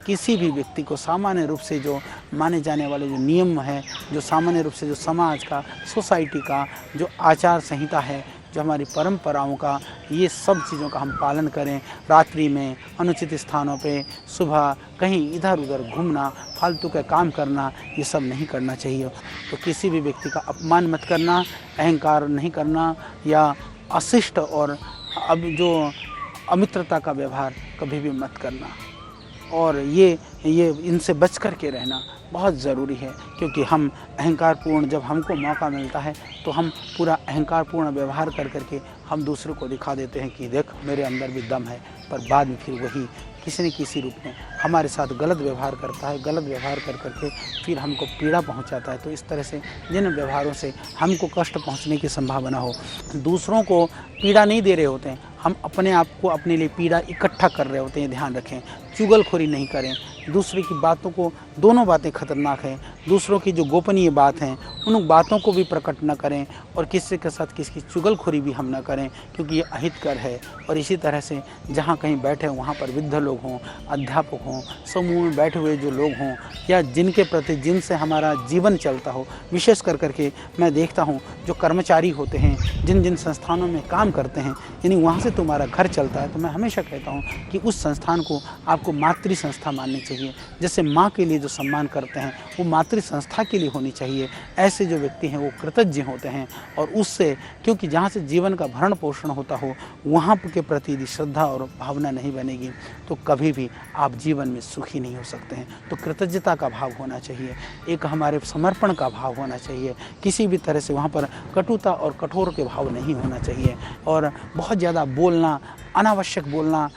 किसी भी व्यक्ति को सामान्य रूप से जो माने जाने वाले जो नियम है, जो सामान्य रूप से जो समाज का, सोसाइटी का जो आचार संहिता है, जो हमारी परंपराओं का, ये सब चीज़ों का हम पालन करें। रात्रि में अनुचित स्थानों पे, सुबह कहीं इधर उधर घूमना, फालतू का काम करना, ये सब नहीं करना चाहिए। तो किसी भी व्यक्ति का अपमान मत करना, अहंकार नहीं करना, या अशिष्ट और अब जो अमित्रता का व्यवहार कभी भी मत करना। और ये इनसे बच कर के रहना बहुत ज़रूरी है, क्योंकि हम अहंकारपूर्ण, जब हमको मौका मिलता है तो हम पूरा अहंकारपूर्ण व्यवहार कर करके हम दूसरों को दिखा देते हैं कि देख मेरे अंदर भी दम है, पर बाद में फिर वही किसी न किसी रूप में हमारे साथ गलत व्यवहार करता है। गलत व्यवहार कर करके फिर हमको पीड़ा पहुंचाता है। तो इस तरह से जिन व्यवहारों से हमको कष्ट पहुंचने की संभावना हो, दूसरों को पीड़ा नहीं दे रहे होते हैं, हम अपने आप को अपने लिए पीड़ा इकट्ठा कर रहे होते हैं। ध्यान रखें, चुगलखोरी नहीं करें, दूसरे की बातों को, दोनों बातें खतरनाक हैं, दूसरों की जो गोपनीय बात हैं उन बातों को भी प्रकट न करें, और किसी के साथ किसी की चुगलखोरी भी हम न करें, क्योंकि ये अहितकर है। और इसी तरह से जहाँ कहीं बैठे वहाँ पर वृद्ध लोग हों, अध्यापक हों, समूह में बैठे हुए जो लोग हों, या जिनके प्रति जिनसे हमारा जीवन चलता हो, विशेष कर करके मैं देखता हूँ जो कर्मचारी होते हैं, जिन जिन संस्थानों में काम करते हैं, यानी वहाँ से तुम्हारा घर चलता है, तो मैं हमेशा कहता हूँ कि उस संस्थान को आपको मातृ संस्था माननी चाहिए। जैसे माँ के लिए जो सम्मान करते हैं वो मातृ संस्था के लिए होनी चाहिए। ऐसे जो व्यक्ति हैं वो कृतज्ञ होते हैं, और उससे, क्योंकि जहाँ से जीवन का भरण पोषण होता हो वहाँ के प्रति यदि श्रद्धा और भावना नहीं बनेगी तो कभी भी आप जीवन में सुखी नहीं हो सकते हैं। तो कृतज्ञता का भाव होना चाहिए, एक हमारे समर्पण का भाव होना चाहिए, किसी भी तरह से वहाँ पर कटुता और कठोर के भाव नहीं होना चाहिए। और बहुत ज़्यादा बोलना, अनावश्यक बोलना,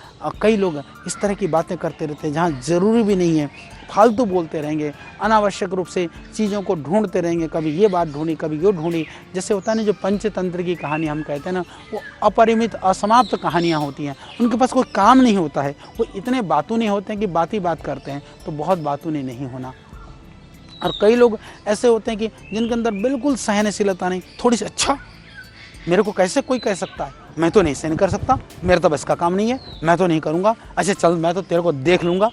कई लोग इस तरह की बातें करते रहते हैं जहाँ ज़रूरी भी नहीं है, फालतू बोलते रहेंगे, अनावश्यक रूप से चीज़ों को ढूंढते रहेंगे, कभी ये बात ढूंढी, कभी ये ढूंढी। जैसे होता है ना, जो पंचतंत्र की कहानी हम कहते हैं ना, वो अपरिमित असमाप्त कहानियाँ होती हैं, उनके पास कोई काम नहीं होता है, वो इतने बातूनी होते हैं कि बात ही बात करते हैं। तो बहुत बातूनी नहीं होना। और कई लोग ऐसे होते हैं कि जिनके अंदर बिल्कुल सहनशीलता नहीं, थोड़ी सी, अच्छा मेरे को कैसे कोई कह सकता है, मैं तो नहीं सहन कर सकता, मेरा तो बस का काम नहीं है, मैं तो नहीं करूँगा, अच्छा चल मैं तो तेरे को देख लूँगा।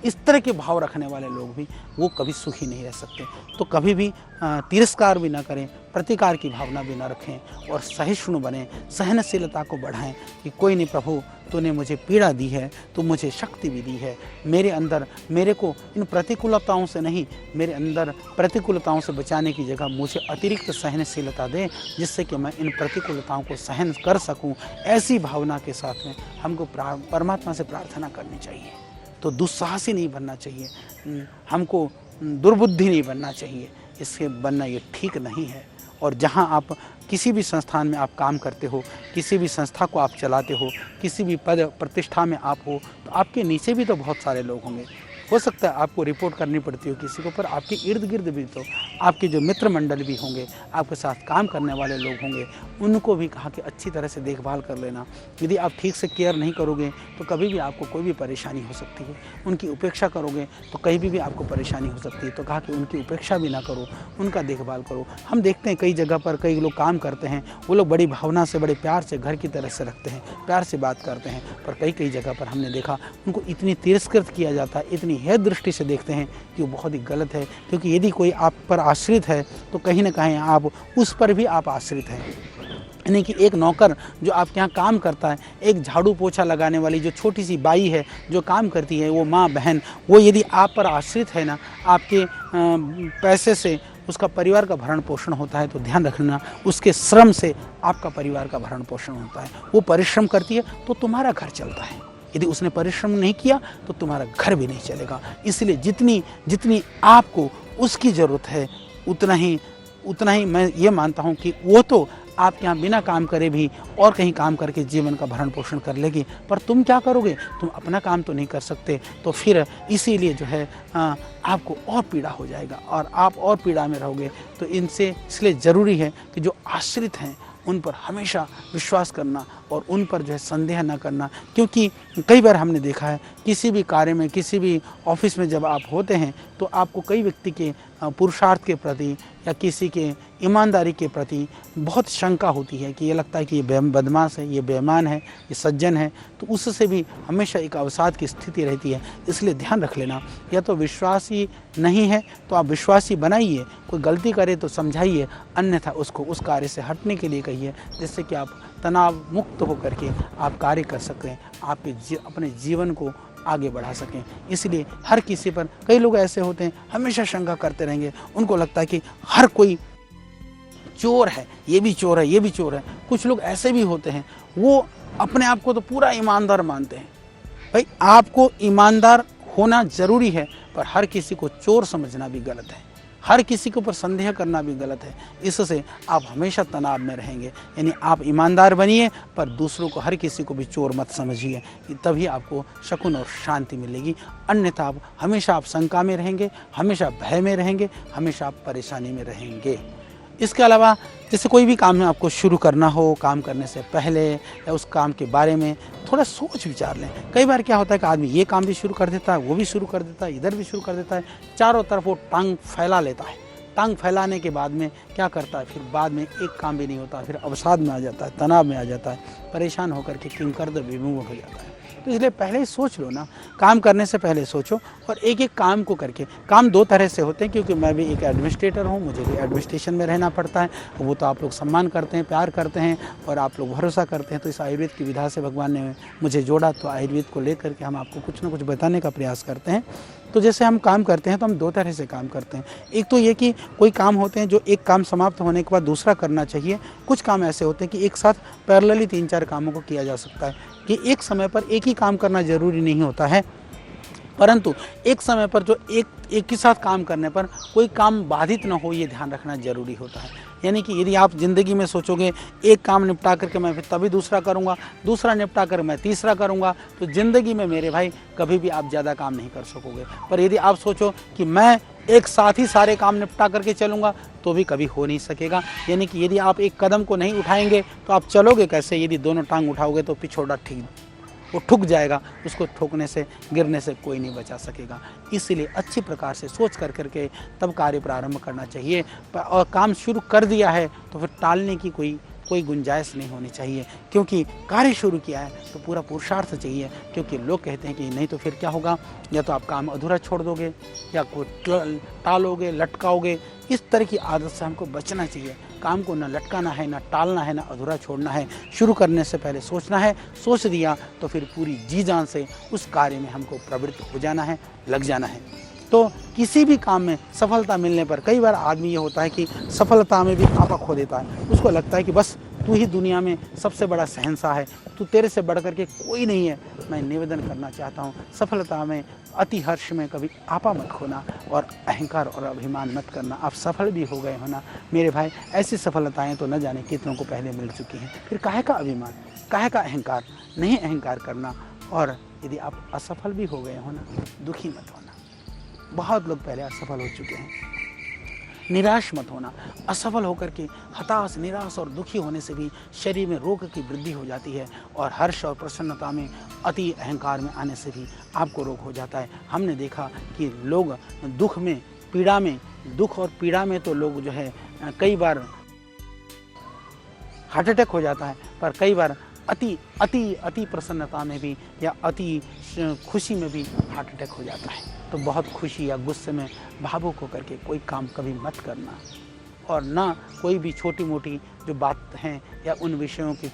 इस तरह के भाव रखने वाले लोग भी वो कभी सुखी नहीं रह सकते। तो कभी भी तिरस्कार भी ना करें, प्रतिकार की भावना भी ना रखें, और सहिष्णु बने, सहनशीलता को बढ़ाएं कि कोई नहीं प्रभु, तूने मुझे पीड़ा दी है, तू मुझे शक्ति भी दी है, मेरे अंदर, मेरे को इन प्रतिकूलताओं से नहीं, मेरे अंदर प्रतिकूलताओं से बचाने की जगह मुझे अतिरिक्त सहनशीलता दे, जिससे कि मैं इन प्रतिकूलताओं को सहन कर सकूं। ऐसी भावना के साथ में हमको परमात्मा से प्रार्थना करनी चाहिए। तो दुस्साहसी नहीं बनना चाहिए, हमको दुर्बुद्धि नहीं बनना चाहिए, इसके बनना ये ठीक नहीं है। और जहाँ आप किसी भी संस्थान में आप काम करते हो, किसी भी संस्था को आप चलाते हो, किसी भी पद प्रतिष्ठा में आप हो, तो आपके नीचे भी तो बहुत सारे लोग होंगे। हो सकता है आपको रिपोर्ट करनी पड़ती हो किसी को, पर आपके इर्द गिर्द भी तो आपके जो मित्र मंडल भी होंगे, आपके साथ काम करने वाले लोग होंगे, उनको भी कहा कि अच्छी तरह से देखभाल कर लेना। यदि आप ठीक से केयर नहीं करोगे तो कभी भी आपको कोई भी परेशानी हो सकती है। उनकी उपेक्षा करोगे तो कहीं भी आपको परेशानी हो सकती है। तो कहा कि उनकी उपेक्षा भी ना करो, उनका देखभाल करो। हम देखते हैं कई जगह पर कई लोग काम करते हैं, वो लोग बड़ी भावना से, बड़े प्यार से घर की तरह से रखते हैं, प्यार से बात करते हैं, पर कई जगह पर हमने देखा उनको इतनी तिरस्कृत किया जाता है, इतनी हेय दृष्टि से देखते हैं कि वो बहुत ही गलत है। क्योंकि यदि कोई आप पर आश्रित है तो कहीं ना कहीं आप उस पर भी आप आश्रित हैं। यानी कि एक नौकर जो आपके यहाँ काम करता है, एक झाड़ू पोछा लगाने वाली जो छोटी सी बाई है जो काम करती है, वो माँ बहन, वो यदि आप पर आश्रित है ना, आपके पैसे से उसका परिवार का भरण पोषण होता है, तो ध्यान रखना उसके श्रम से आपका परिवार का भरण पोषण होता है। वो परिश्रम करती है तो तुम्हारा घर चलता है। यदि उसने परिश्रम नहीं किया तो तुम्हारा घर भी नहीं चलेगा। इसलिए जितनी आपको उसकी ज़रूरत है उतना ही मैं ये मानता हूँ कि वो तो आपके यहाँ बिना काम करे भी और कहीं काम करके जीवन का भरण पोषण कर लेगी, पर तुम क्या करोगे? तुम अपना काम तो नहीं कर सकते। तो फिर इसीलिए जो है आपको और पीड़ा हो जाएगा और आप और पीड़ा में रहोगे। तो इसलिए ज़रूरी है कि जो आश्रित हैं उन पर हमेशा विश्वास करना और उन पर जो है संदेह न करना। क्योंकि कई बार हमने देखा है किसी भी कार्य में, किसी भी ऑफिस में जब आप होते हैं तो आपको कई व्यक्ति के पुरुषार्थ के प्रति या किसी के ईमानदारी के प्रति बहुत शंका होती है कि ये लगता है कि ये बदमाश है, ये बेईमान है, ये सज्जन है, तो उससे भी हमेशा एक अवसाद की स्थिति रहती है। इसलिए ध्यान रख लेना, या तो विश्वासी नहीं है तो आप विश्वासी बनाइए, कोई गलती करे तो समझाइए, अन्यथा उसको उस कार्य से हटने के लिए कहिए, जिससे कि आप तनाव मुक्त होकर के आप कार्य कर सकें, आपके अपने जीवन को आगे बढ़ा सकें। इसलिए हर किसी पर, कई लोग ऐसे होते हैं हमेशा शंका करते रहेंगे, उनको लगता है कि हर कोई चोर है, ये भी चोर है, ये भी चोर है। कुछ लोग ऐसे भी होते हैं, वो अपने आप को तो पूरा ईमानदार मानते हैं। भाई आपको ईमानदार होना ज़रूरी है, पर हर किसी को चोर समझना भी गलत है, हर किसी के ऊपर संदेह करना भी गलत है। इससे आप हमेशा तनाव में रहेंगे। यानी आप ईमानदार बनिए, पर दूसरों को, हर किसी को भी चोर मत समझिए, तभी आपको सुकून और शांति मिलेगी। अन्यथा आप हमेशा शंका में रहेंगे, हमेशा भय में रहेंगे, हमेशा आप परेशानी में रहेंगे। इसके अलावा जैसे कोई भी काम में आपको शुरू करना हो, काम करने से पहले या उस काम के बारे में थोड़ा सोच विचार लें। कई बार क्या होता है कि आदमी ये काम भी शुरू कर देता है, वो भी शुरू कर देता है, इधर भी शुरू कर देता है, चारों तरफ वो टांग फैला लेता है। टांग फैलाने के बाद में क्या करता है, फिर बाद में एक काम भी नहीं होता, फिर अवसाद में आ जाता है, तनाव में आ जाता है, परेशान होकर के किंकरद विमुख हो जाता है। तो इसलिए पहले ही सोच लो ना, काम करने से पहले सोचो। और एक एक काम को करके, काम दो तरह से होते हैं, क्योंकि मैं भी एक एडमिनिस्ट्रेटर हूँ, मुझे भी एडमिनिस्ट्रेशन में रहना पड़ता है। वो तो आप लोग सम्मान करते हैं, प्यार करते हैं और आप लोग भरोसा करते हैं। तो इस आयुर्वेद की विधा से भगवान ने मुझे जोड़ा, तो आयुर्वेद को लेकर के हम आपको कुछ ना कुछ बताने का प्रयास करते हैं। तो जैसे हम काम करते हैं तो हम दो तरह से काम करते हैं। एक तो ये कि कोई काम होते हैं जो एक काम समाप्त होने के बाद दूसरा करना चाहिए। कुछ काम ऐसे होते हैं कि एक साथ पैरेलली 3-4 कामों को किया जा सकता है, कि एक समय पर एक ही काम करना ज़रूरी नहीं होता है, परंतु एक समय पर जो एक ही साथ काम करने पर कोई काम बाधित न हो, ये ध्यान रखना ज़रूरी होता है। यानी कि यदि आप ज़िंदगी में सोचोगे एक काम निपटा करके मैं फिर तभी दूसरा करूँगा, दूसरा निपटा कर मैं तीसरा करूँगा, तो ज़िंदगी में मेरे भाई कभी भी आप ज़्यादा काम नहीं कर सकोगे। पर यदि आप सोचो कि मैं एक साथ ही सारे काम निपटा करके चलूँगा, तो भी कभी हो नहीं सकेगा। यानी कि यदि आप एक कदम को नहीं उठाएंगे तो आप चलोगे कैसे? यदि दोनों टांग उठाओगे तो पिछोड़ा ठीक वो ठुक जाएगा, उसको ठोकने से, गिरने से कोई नहीं बचा सकेगा। इसीलिए अच्छी प्रकार से सोच कर करके तब कार्य प्रारंभ करना चाहिए। और काम शुरू कर दिया है तो फिर टालने की कोई गुंजाइश नहीं होनी चाहिए, क्योंकि कार्य शुरू किया है तो पूरा पुरुषार्थ चाहिए। क्योंकि लोग कहते हैं कि नहीं तो फिर क्या होगा, या तो आप काम अधूरा छोड़ दोगे या कोई टालोगे, लटकाओगे। इस तरह की आदत से हमको बचना चाहिए। काम को ना लटकाना है, ना टालना है, ना अधूरा छोड़ना है। शुरू करने से पहले सोचना है, सोच दिया तो फिर पूरी जी जान से उस कार्य में हमको प्रवृत्त हो जाना है, लग जाना है। तो किसी भी काम में सफलता मिलने पर कई बार आदमी ये होता है कि सफलता में भी आपा खो देता है। उसको लगता है कि बस तू ही दुनिया में सबसे बड़ा शहंशाह है, तू तेरे से बढ़ कर के कोई नहीं है। मैं निवेदन करना चाहता हूँ, सफलता में, अति हर्ष में कभी आपा मत खोना और अहंकार और अभिमान मत करना। आप सफल भी हो गए हो ना मेरे भाई, ऐसी सफलताएं तो न जाने कितनों को पहले मिल चुकी हैं। फिर काहे का अभिमान, काहे का अहंकार? नहीं अहंकार करना। और यदि आप असफल भी हो गए हो ना, दुखी मत होना। बहुत लोग पहले असफल हो चुके हैं। निराश मत होना। असफल होकर के हताश, निराश और दुखी होने से भी शरीर में रोग की वृद्धि हो जाती है, और हर्ष और प्रसन्नता में, अति अहंकार में आने से भी आपको रोग हो जाता है। हमने देखा कि लोग दुख में, पीड़ा में, दुख और पीड़ा में तो लोग जो है कई बार हार्ट अटैक हो जाता है, पर कई बार अति प्रसन्नता में भी या अति खुशी में भी हार्ट अटैक हो जाता है। तो बहुत खुशी या गुस्से में भावुक होकर के कोई काम कभी मत करना, और ना कोई भी छोटी मोटी जो बात हैं या उन विषयों के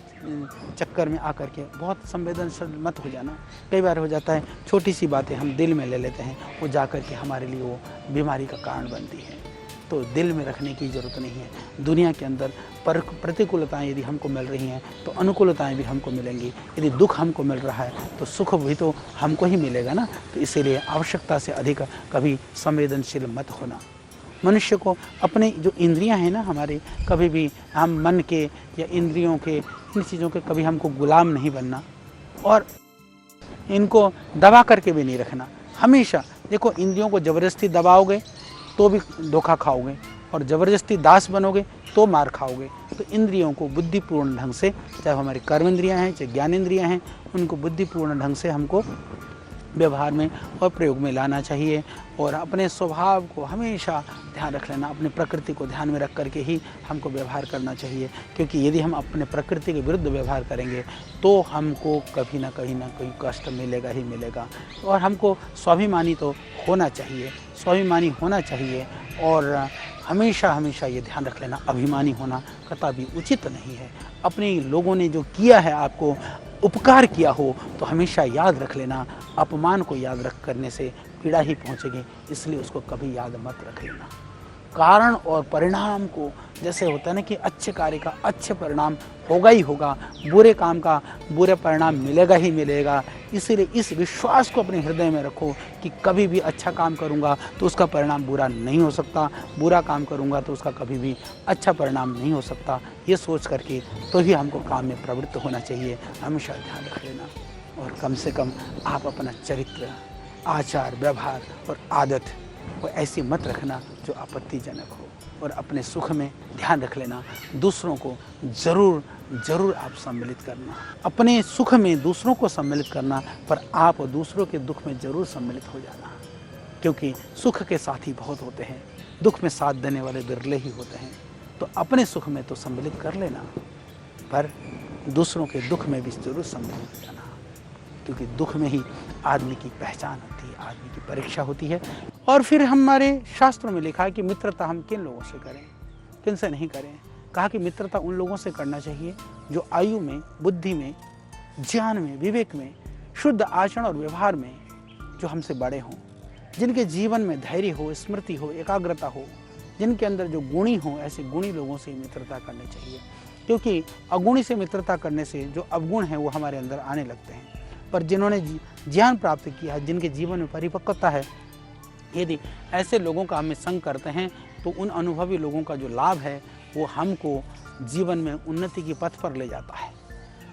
चक्कर में आकर के बहुत संवेदनशील मत हो जाना। कई बार हो जाता है छोटी सी बातें हम दिल में ले लेते हैं, वो जाकर के हमारे लिए वो बीमारी का कारण बनती है। तो दिल में रखने की ज़रूरत नहीं है। दुनिया के अंदर प्रतिकूलताएं यदि हमको मिल रही हैं तो अनुकूलताएं भी हमको मिलेंगी। यदि दुख हमको मिल रहा है तो सुख भी तो हमको ही मिलेगा ना। तो इसीलिए आवश्यकता से अधिक कभी संवेदनशील मत होना। मनुष्य को अपने जो इंद्रियां हैं ना हमारे, कभी भी हम मन के या इंद्रियों के, इन चीज़ों के कभी हमको गुलाम नहीं बनना, और इनको दबा करके भी नहीं रखना। हमेशा देखो, इंद्रियों को ज़बरदस्ती दबाओगे तो भी धोखा खाओगे, और ज़बरदस्ती दास बनोगे तो मार खाओगे। तो इंद्रियों को बुद्धिपूर्ण ढंग से, चाहे हमारी कर्म इंद्रियाँ हैं चाहे ज्ञान इंद्रियाँ हैं, उनको बुद्धिपूर्ण ढंग से हमको व्यवहार में और प्रयोग में लाना चाहिए। और अपने स्वभाव को हमेशा ध्यान रख लेना, अपनी प्रकृति को ध्यान में रख करके ही हमको व्यवहार करना चाहिए। क्योंकि यदि हम अपने प्रकृति के विरुद्ध व्यवहार करेंगे तो हमको कभी ना कोई कष्ट मिलेगा ही मिलेगा। और हमको स्वाभिमानी तो होना चाहिए, स्वाभिमानी होना चाहिए। और हमेशा ये ध्यान रख लेना, अभिमानी होना कतई उचित नहीं है। अपने लोगों ने जो किया है, आपको उपकार किया हो तो हमेशा याद रख लेना। अपमान को याद रख करने से पीड़ा ही पहुंचेगी, इसलिए उसको कभी याद मत रख लेना। कारण और परिणाम को, जैसे होता है ना कि अच्छे कार्य का अच्छे परिणाम होगा ही होगा, बुरे काम का बुरे परिणाम मिलेगा ही मिलेगा। इसीलिए इस विश्वास को अपने हृदय में रखो कि कभी भी अच्छा काम करूंगा तो उसका परिणाम बुरा नहीं हो सकता, बुरा काम करूंगा तो उसका कभी भी अच्छा परिणाम नहीं हो सकता। ये सोच करके तो ही हमको काम में प्रवृत्त होना चाहिए, हमेशा ध्यान रख लेना। और कम से कम आप अपना चरित्र, आचार, व्यवहार और आदत वो ऐसी मत रखना जो आपत्तिजनक हो। और अपने सुख में ध्यान रख लेना, दूसरों को ज़रूर आप सम्मिलित करना। अपने सुख में दूसरों को सम्मिलित करना, पर आप दूसरों के दुख में ज़रूर सम्मिलित हो जाना। क्योंकि सुख के साथी बहुत होते हैं, दुख में साथ देने वाले बिरले ही होते हैं। तो अपने सुख में तो सम्मिलित कर लेना, पर दूसरों के दुख में भी ज़रूर सम्मिलित हो जाना। क्योंकि दुख में ही आदमी की पहचान होती है, आदमी की परीक्षा होती है। और फिर हमारे शास्त्रों में लिखा है कि मित्रता हम किन लोगों से करें, किन से नहीं करें। कहा कि मित्रता उन लोगों से करना चाहिए जो आयु में, बुद्धि में, ज्ञान में, विवेक में, शुद्ध आचरण और व्यवहार में जो हमसे बड़े हों, जिनके जीवन में धैर्य हो, स्मृति हो, एकाग्रता हो, जिनके अंदर जो गुणी हो, ऐसे गुणी लोगों से मित्रता करनी चाहिए। क्योंकि अगुणी से मित्रता करने से जो अवगुण है वो हमारे अंदर आने लगते हैं। पर जिन्होंने ज्ञान प्राप्त किया है, जिनके जीवन में परिपक्वता है, यदि ऐसे लोगों का हमें संग करते हैं तो उन अनुभवी लोगों का जो लाभ है वो हमको जीवन में उन्नति की पथ पर ले जाता है।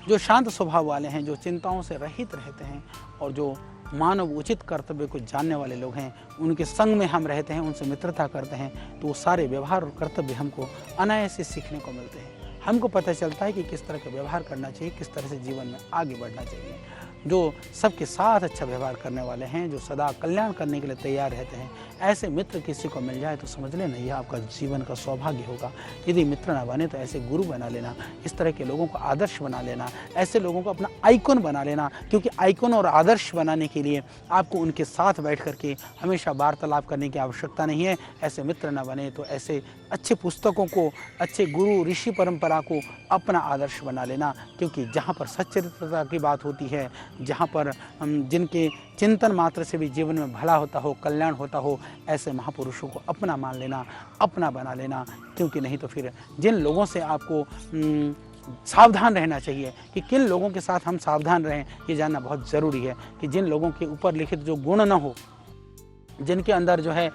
जो शांत स्वभाव वाले हैं, जो चिंताओं से रहित रहते हैं और जो मानव उचित कर्तव्य को जानने वाले लोग हैं, उनके संग में हम रहते हैं, उनसे मित्रता करते हैं, तो वो सारे व्यवहार और कर्तव्य हमको अनायास सीखने को मिलते हैं। हमको पता चलता है कि किस तरह का व्यवहार करना चाहिए, किस तरह से जीवन में आगे बढ़ना चाहिए। जो सबके साथ अच्छा व्यवहार करने वाले हैं, जो सदा कल्याण करने के लिए तैयार रहते हैं, ऐसे मित्र किसी को मिल जाए तो समझ लेना यह आपका जीवन का सौभाग्य होगा। यदि मित्र ना बने तो ऐसे गुरु बना लेना, इस तरह के लोगों को आदर्श बना लेना, ऐसे लोगों को अपना आइकॉन बना लेना। क्योंकि आइकॉन और आदर्श बनाने के लिए आपको उनके साथ बैठ करके हमेशा वार्तालाप करने की आवश्यकता नहीं है। ऐसे मित्र ना बने तो ऐसे अच्छे पुस्तकों को, अच्छे गुरु ऋषि परंपरा को अपना आदर्श बना लेना। क्योंकि जहाँ पर सच्चरित्रता की बात होती है, जहाँ पर जिनके चिंतन मात्र से भी जीवन में भला होता हो, कल्याण होता हो, ऐसे महापुरुषों को अपना मान लेना, अपना बना लेना। क्योंकि नहीं तो फिर जिन लोगों से आपको सावधान रहना चाहिए कि किन लोगों के साथ हम सावधान रहें, ये जानना बहुत ज़रूरी है। कि जिन लोगों के ऊपर लिखित जो गुण न हो, जिनके अंदर जो है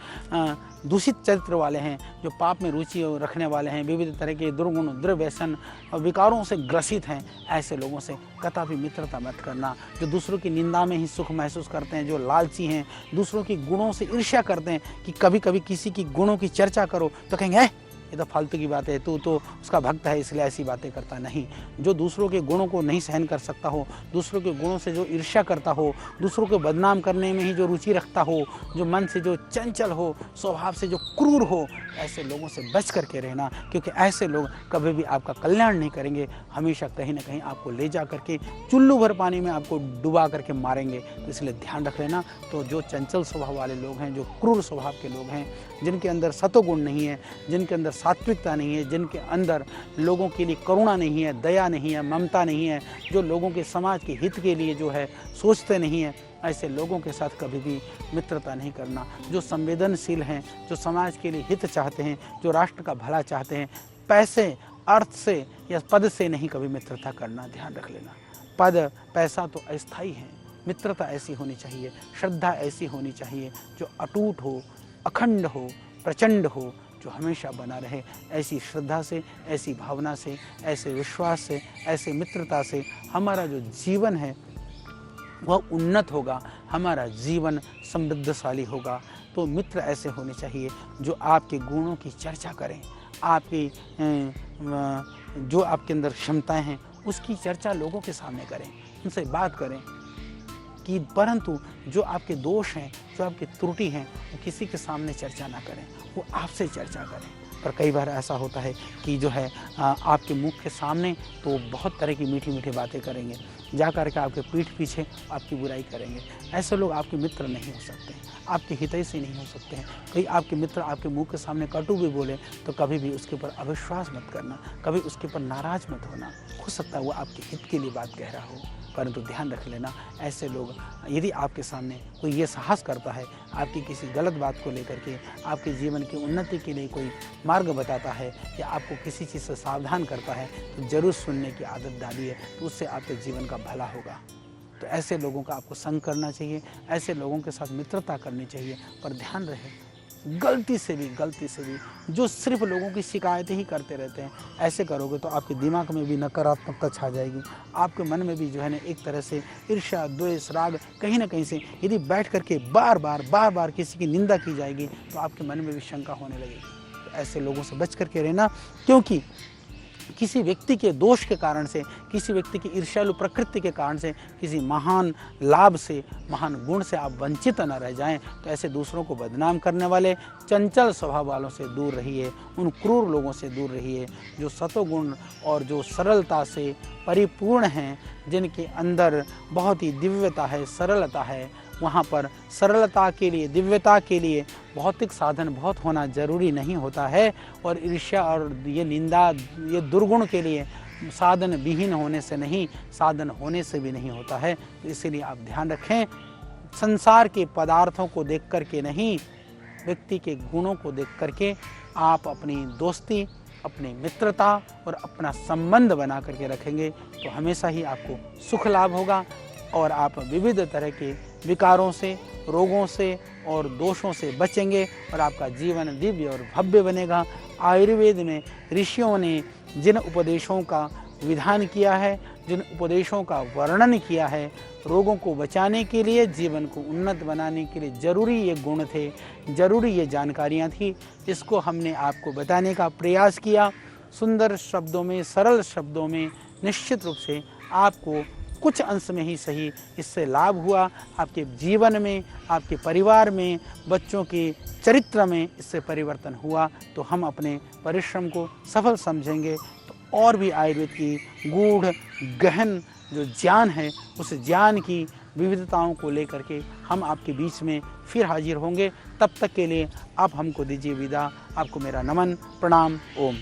दूषित चरित्र वाले हैं, जो पाप में रुचि रखने वाले हैं, विविध तरह के दुर्गुण, दुर्व्यसन और विकारों से ग्रसित हैं, ऐसे लोगों से कतई मित्रता मत करना। जो दूसरों की निंदा में ही सुख महसूस करते हैं, जो लालची हैं, दूसरों के गुणों से ईर्ष्या करते हैं कि कभी कभी किसी की गुणों की चर्चा करो तो कहेंगे ये तो फालतू की बात है, तू तो उसका भक्त है इसलिए ऐसी बातें करता। नहीं, जो दूसरों के गुणों को नहीं सहन कर सकता हो, दूसरों के गुणों से जो ईर्ष्या करता हो, दूसरों को बदनाम करने में ही जो रुचि रखता हो, जो मन से जो चंचल हो, स्वभाव से जो क्रूर हो, ऐसे लोगों से बच करके रहना। क्योंकि ऐसे लोग कभी भी आपका कल्याण नहीं करेंगे, हमेशा कहीं ना कहीं आपको ले जा करके चुल्लू भर पानी में आपको डुबा करके मारेंगे। तो इसलिए ध्यान रख लेना। तो जो चंचल स्वभाव वाले लोग हैं, जो क्रूर स्वभाव के लोग हैं, जिनके अंदर सतोगुण नहीं है, जिनके अंदर सात्विकता नहीं है, जिनके अंदर लोगों के लिए करुणा नहीं है, दया नहीं है, ममता नहीं है, जो लोगों के समाज के हित के लिए जो है सोचते नहीं है, ऐसे लोगों के साथ कभी भी मित्रता नहीं करना। जो संवेदनशील हैं, जो समाज के लिए हित चाहते हैं, जो राष्ट्र का भला चाहते हैं, पैसे, अर्थ से या पद से नहीं कभी मित्रता करना। ध्यान रख लेना, पद पैसा तो अस्थायी है, मित्रता ऐसी होनी चाहिए, श्रद्धा ऐसी होनी चाहिए जो अटूट हो, अखंड हो, प्रचंड हो, जो हमेशा बना रहे। ऐसी श्रद्धा से, ऐसी भावना से, ऐसे विश्वास से, ऐसे मित्रता से हमारा जो जीवन है वह उन्नत होगा, हमारा जीवन समृद्धशाली होगा। तो मित्र ऐसे होने चाहिए जो आपके गुणों की चर्चा करें, आपकी जो आपके अंदर क्षमताएं हैं उसकी चर्चा लोगों के सामने करें, उनसे बात करें कि परंतु जो आपके दोष हैं, जो आपकी त्रुटि हैं, वो किसी के सामने चर्चा ना करें, वो आपसे चर्चा करें। पर कई बार ऐसा होता है कि जो है आपके मुख के सामने तो बहुत तरह की मीठी मीठी बातें करेंगे, जा कर के आपके पीठ पीछे आपकी बुराई करेंगे। ऐसे लोग आपके मित्र नहीं हो सकते, आपके हितैषी नहीं हो सकते हैं। कहीं आपके मित्र आपके मुंह के सामने कटु भी बोले तो कभी भी उसके ऊपर अविश्वास मत करना, कभी उसके ऊपर नाराज मत होना। हो सकता है वो आपके हित के लिए बात कह रहा हो, परंतु ध्यान रख लेना ऐसे लोग यदि आपके सामने कोई ये साहस करता है आपकी किसी गलत बात को लेकर के, आपके जीवन की उन्नति के लिए कोई मार्ग बताता है या आपको किसी चीज़ से सावधान करता है, तो जरूर सुनने की आदत डालिए, तो उससे आपके जीवन का भला होगा। तो ऐसे लोगों का आपको संग करना चाहिए, ऐसे लोगों के साथ मित्रता करनी चाहिए। पर ध्यान रहे गलती से भी जो सिर्फ लोगों की शिकायतें ही करते रहते हैं, ऐसे करोगे तो आपके दिमाग में भी नकारात्मकता छा जाएगी, आपके मन में भी जो है ना एक तरह से ईर्ष्या, द्वेष, राग कहीं ना कहीं से यदि बैठ करके बार बार किसी की निंदा की जाएगी तो आपके मन में भी शंका होने लगेगी। तो ऐसे लोगों से बच करके रहना, क्योंकि किसी व्यक्ति के दोष के कारण से, किसी व्यक्ति की ईर्ष्यालु प्रकृति के कारण से, किसी महान लाभ से, महान गुण से आप वंचित न रह जाएं। तो ऐसे दूसरों को बदनाम करने वाले चंचल स्वभाव वालों से दूर रहिए, उन क्रूर लोगों से दूर रहिए जो सतोगुण और जो सरलता से परिपूर्ण हैं, जिनके अंदर बहुत ही दिव्यता है, सरलता है। वहाँ पर सरलता के लिए, दिव्यता के लिए भौतिक साधन बहुत होना जरूरी नहीं होता है, और ईर्ष्या और ये निंदा, ये दुर्गुण के लिए साधन विहीन होने से नहीं, साधन होने से भी नहीं होता है। तो इसीलिए आप ध्यान रखें, संसार के पदार्थों को देख करके नहीं, व्यक्ति के गुणों को देख करके आप अपनी दोस्ती, अपनी मित्रता और अपना संबंध बना करके रखेंगे तो हमेशा ही आपको सुख लाभ होगा, और आप विविध तरह के विकारों से, रोगों से और दोषों से बचेंगे, और आपका जीवन दिव्य और भव्य बनेगा। आयुर्वेद में ऋषियों ने जिन उपदेशों का विधान किया है, जिन उपदेशों का वर्णन किया है, रोगों को बचाने के लिए, जीवन को उन्नत बनाने के लिए जरूरी ये गुण थे, जरूरी ये जानकारियाँ थी, इसको हमने आपको बताने का प्रयास किया। सुंदर शब्दों में, सरल शब्दों में, निश्चित रूप से आपको कुछ अंश में ही सही इससे लाभ हुआ। आपके जीवन में, आपके परिवार में, बच्चों के चरित्र में इससे परिवर्तन हुआ, तो हम अपने परिश्रम को सफल समझेंगे। तो और भी आयुर्वेद की गूढ़ गहन जो ज्ञान है, उस ज्ञान की विविधताओं को लेकर के हम आपके बीच में फिर हाजिर होंगे। तब तक के लिए आप हमको दीजिए विदा। आपको मेरा नमन, प्रणाम, ओम।